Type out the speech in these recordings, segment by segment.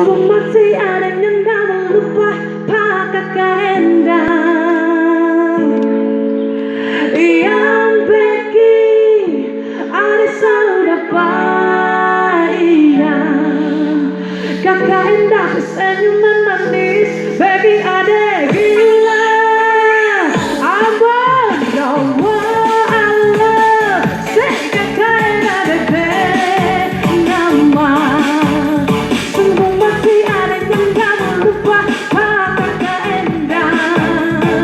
Sungguh masih ada yang tak lupa apakah endang yang bikin ada sudah payah. Kakak indah senyuman manis bagi adek gila. Abang jawa Allah say kakak indah bebek nama. Sungguh masih ada yang tak lupa apakah endang.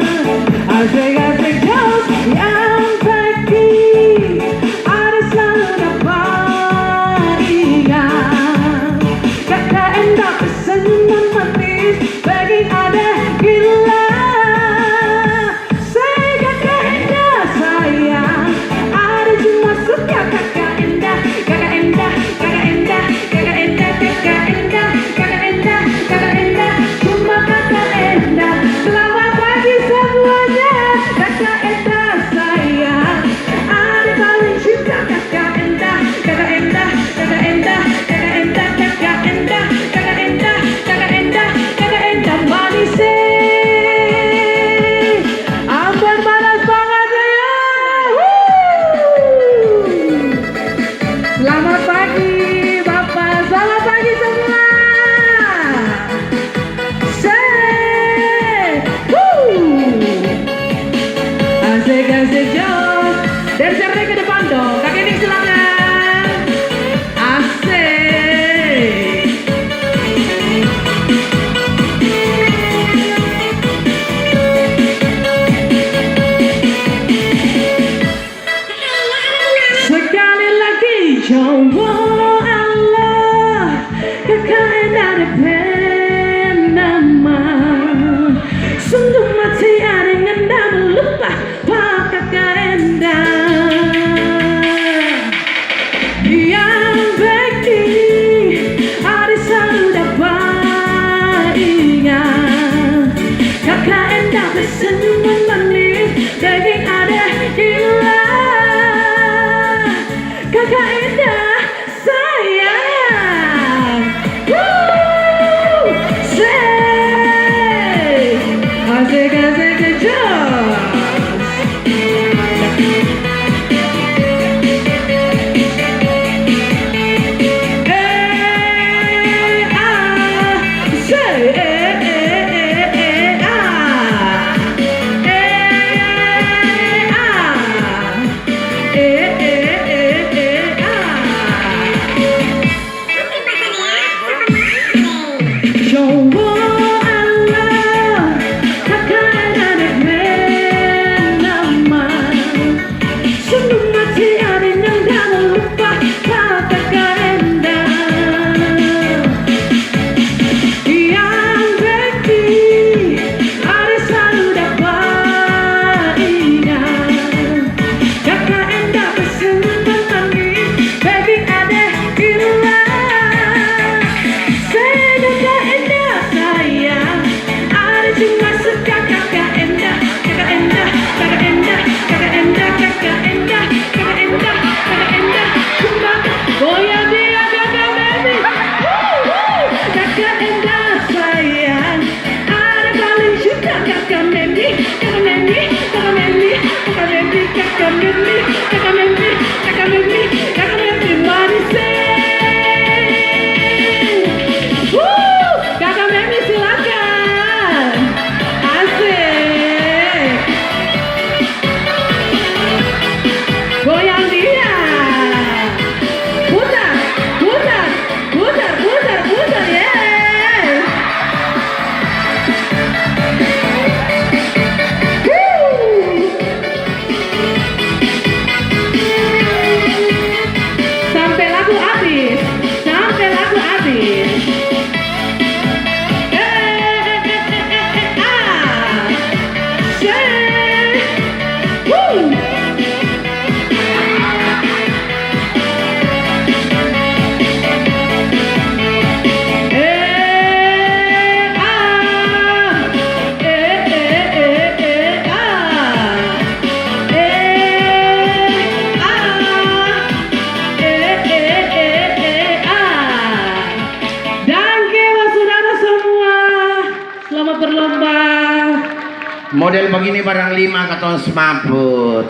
Asik-asik jauh yang bikin ada sudah payah. Kakak indah senyuman manis bagi adek gila. Say kakak indah sayang, ada cuma suka kakak indah, kakak indah, kakak indah, kakak indah, kakak indah, kakak indah, kakak indah, cuma kakak indah. Selamat pagi semuanya, kakak indah sayang, ada paling suka kakak indah, kakak indah, kakak indah, kakak indah, kakak indah, kakak indah, kakak indah, kakak indah manis. Amber panas banget ya. Selamat pagi Bapak, selamat pagi semua. Say, asik-asik jos. Dan siapa ke depan dong, kakek ini silakan. Asik. Sekali lagi Jawa Allah, kakak indah bebek nama. Sungguh mati ada yang tak lupa kakak indah yang bikin ada sudah payah. Kakak indah bersenyuman manis bagi adek gila. Kakak indah sayang, say asik-asik jos. Jawa Allah, kakak indah bebek nama. Sungguh mati ada yang tak lupa kakak indah yang bikin ada sudah payah. Kakak indah bersenyuman manis bagi adek gila. Say kakak indah sayang, ada cuma suka kakak indah, kakak indah, kakak indah, kakak indah, kakak indah, kakak indah, kakak indah, cuma goyang dia kakak baby. Kakak indah sayang, ada paling suka kakak baby, kakak baby, kakak baby, kakak baby, kakak baby, kakak baby, kakak baby, kakak baby manis. Kakak baby silakan. Asik. Goyang dia. Putar, putar, putar, putar, putar, yes. Sampai lagu habis, sampai lagu habis. Say, woo. berlomba. Model begini barang 5 katon semaput.